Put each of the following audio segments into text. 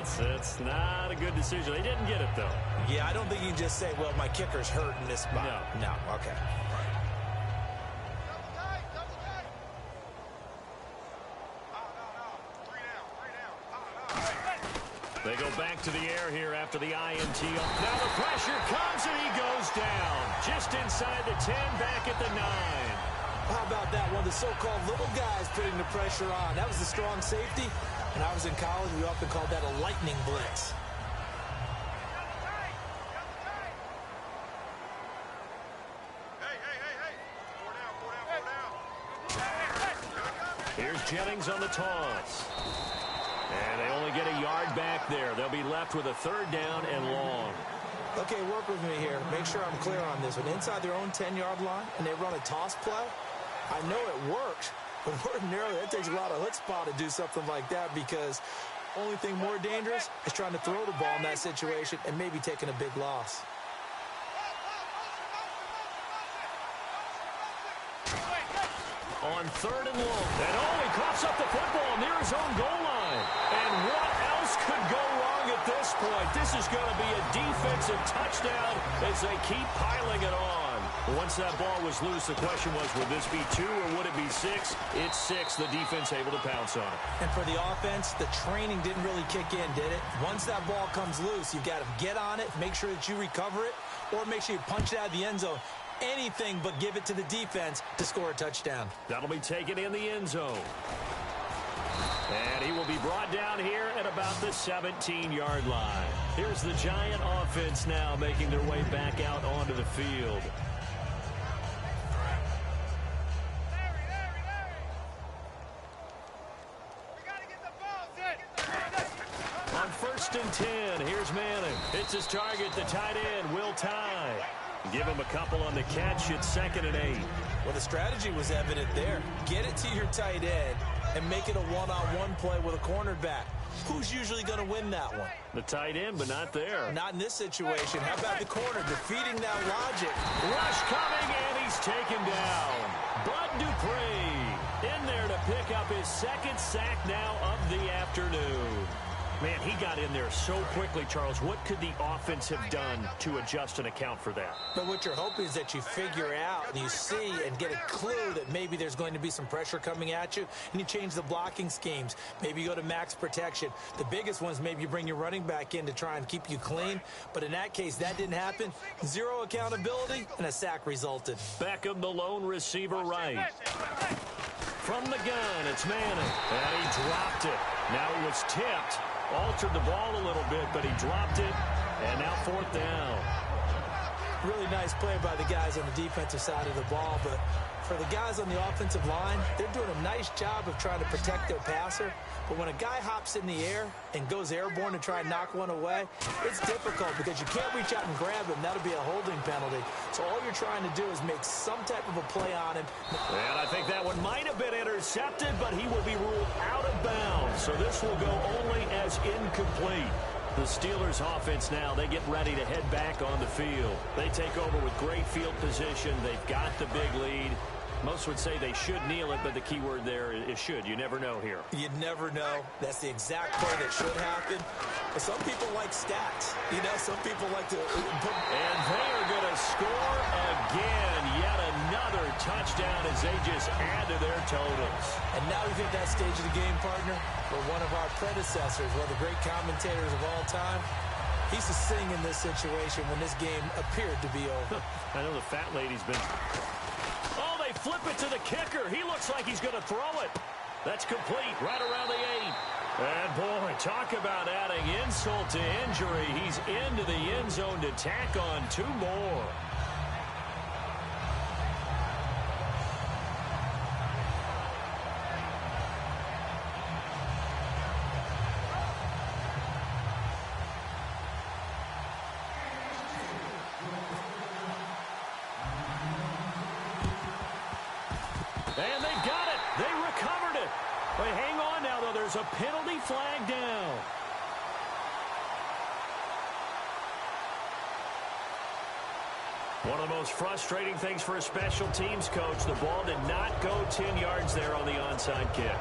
It's not a good decision. They didn't get it, though. Yeah, I don't think you can just say, well, my kicker's hurt in this spot. No, okay. They go back to the air here after the INT. Now the pressure comes, and he goes down. Just inside the 10, back at the 9. How about that? One of the so-called little guys putting the pressure on. That was the strong safety. When I was in college, we often called that a lightning blitz. Here's Jennings on the toss. And they only get a yard back there. They'll be left with a 3rd down and long. Okay, work with me here. Make sure I'm clear on this. When inside their own 10-yard line and they run a toss play, I know it works, but ordinarily that takes a lot of chutzpah to do something like that, because only thing more dangerous is trying to throw the ball in that situation and maybe taking a big loss. On 3rd and long. And he coughs up the football near his own goal line. And what else could go wrong at this point? This is going to be a defensive touchdown as they keep piling it on. Once that ball was loose, the question was, would this be 2 or would it be 6? It's 6. The defense able to pounce on it. And for the offense, the training didn't really kick in, did it? Once that ball comes loose, you've got to get on it, make sure that you recover it, or make sure you punch it out of the end zone. Anything but give it to the defense to score a touchdown. That'll be taken in the end zone. And he will be brought down here at about the 17-yard line. Here's the Giant offense now making their way back out onto the field. On 1st and 10, here's Manning. It's his target, the tight end, Will Tye. Give him a couple on the catch. It's 2nd and 8. Well, the strategy was evident there. Get it to your tight end and make it a one-on-one play with a cornerback. Who's usually going to win that one? The tight end, but not there. Not in this situation. How about the corner defeating that logic? Rush coming, and he's taken down. Bud Dupree in there to pick up his 2nd sack now of the afternoon. Man, he got in there so quickly, Charles. What could the offense have done to adjust and account for that? But what you're hoping is that you figure out, and you see and get a clue that maybe there's going to be some pressure coming at you, and you change the blocking schemes. Maybe you go to max protection. The biggest ones, maybe you bring your running back in to try and keep you clean. But in that case, that didn't happen. 0 accountability, and a sack resulted. Beckham, the lone receiver right. From the gun, it's Manning. And he dropped it. Now it was tipped. Altered the ball a little bit, but he dropped it. And now 4th down. Really nice play by the guys on the defensive side of the ball, but for the guys on the offensive line, they're doing a nice job of trying to protect their passer. But when a guy hops in the air and goes airborne to try and knock one away, it's difficult because you can't reach out and grab him. That'll be a holding penalty. So all you're trying to do is make some type of a play on him. And I think that one might have been intercepted, but he will be ruled out of bounds. So this will go only as incomplete. The Steelers offense now, they get ready to head back on the field. They take over with great field position. They've got the big lead. Most would say they should kneel it, but the key word there is should. You never know here. You never know. That's the exact play that should happen. But some people like stats. You know, some people like to put... And they are going to score again. Yet another touchdown as they just add to their totals. And now we've hit that stage of the game, partner, where one of our predecessors, one of the great commentators of all time, he used to sing in this situation when this game appeared to be over. I know the fat lady's been... Oh, they flip it to the kicker. He looks like he's going to throw it. That's complete right around the 8. And, boy, talk about adding insult to injury. He's into the end zone to tack on 2 more. And they got it. They recovered it. But hang on now, though. There's a penalty flag down. One of the most frustrating things for a special teams coach, the ball did not go 10 yards there on the onside kick.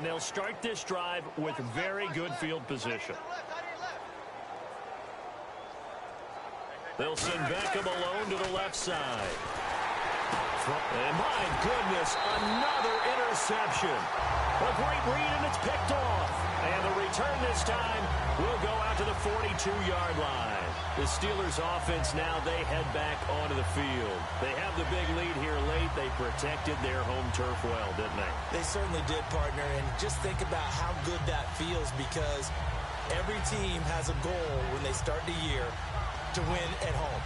And they'll start this drive with very good field position. They'll send Beckham alone to the left side. And my goodness, another interception. A great read, and it's picked off. And the return this time will go out to the 42-yard line. The Steelers offense now, they head back onto the field. They have the big lead here late. They protected their home turf well, didn't they? They certainly did, partner. And just think about how good that feels, because every team has a goal when they start the year to win at home.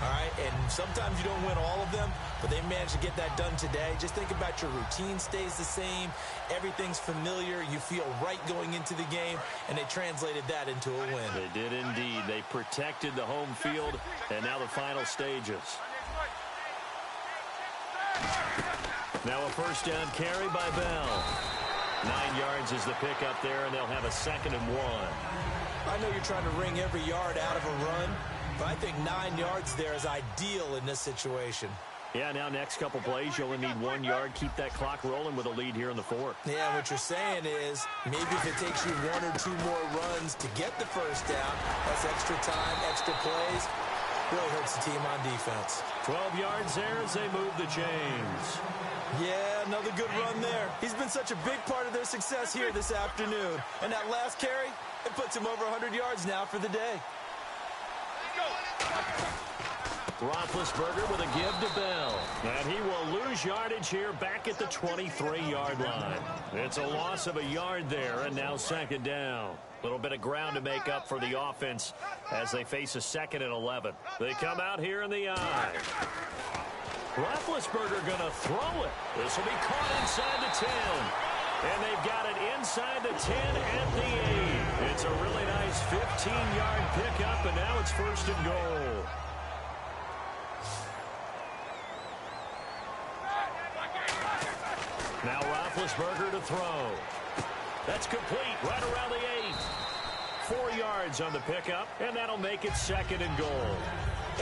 All right, and sometimes you don't win all of them, but they managed to get that done today. Just think about your routine stays the same. Everything's familiar. You feel right going into the game, and they translated that into a win. They did indeed. They protected the home field, and now the final stages. Now a first down carry by Bell. 9 yards is the pickup there, and they'll have a 2nd and 1. I know you're trying to wring every yard out of a run, but I think 9 yards there is ideal in this situation. Yeah, now next couple plays, you only need 1 yard. Keep that clock rolling with a lead here in the 4th. Yeah, what you're saying is maybe if it takes you 1 or 2 more runs to get the first down, that's extra time, extra plays. Really hurts the team on defense. 12 yards there as they move the chains. Yeah, another good run there. He's been such a big part of their success here this afternoon. And that last carry, it puts him over 100 yards now for the day. Roethlisberger with a give to Bell. And he will lose yardage here back at the 23-yard line. It's a loss of a yard there, and now 2nd down. A little bit of ground to make up for the offense as they face a 2nd and 11. They come out here in the eye. Roethlisberger going to throw it. This will be caught inside the 10. And they've got it inside the 10 at the 8. It's a really nice 15-yard pickup, and now it's 1st and goal. Now Roethlisberger to throw. That's complete right around the 8. 4 yards on the pickup, and that'll make it 2nd and goal.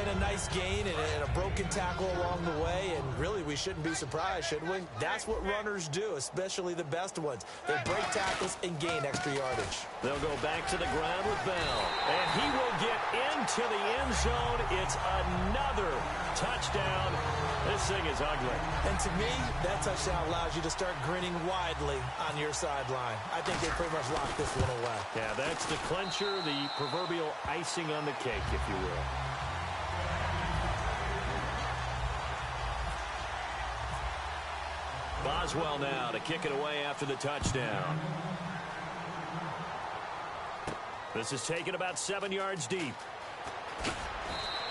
And a nice gain and a broken tackle along the way, and really we shouldn't be surprised, should we? That's what runners do, especially the best ones. They break tackles and gain extra yardage. They'll go back to the ground with Bell, and he will get into the end zone. It's another touchdown. This thing is ugly. And to me, that touchdown allows you to start grinning widely on your sideline. I think they pretty much locked this one away. Yeah, that's the clincher, the proverbial icing on the cake, if you will. Boswell now to kick it away after the touchdown. This is taken about 7 yards deep.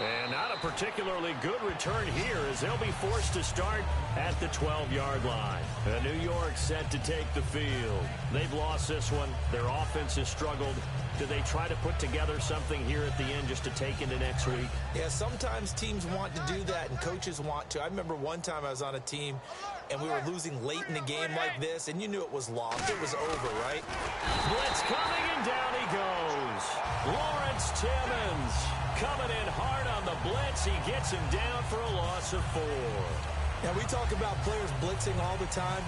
And not a particularly good return here as they'll be forced to start at the 12-yard line. And New York set to take the field. They've lost this one. Their offense has struggled. Do they try to put together something here at the end just to take into next week? Yeah, sometimes teams want to do that and coaches want to. I remember one time I was on a team and we were losing late in the game like this, and you knew it was lost. It was over, right? Blitz coming, and down he goes. Lawrence Timmons coming in hard on the blitz. He gets him down for a loss of 4. Now, we talk about players blitzing all the time.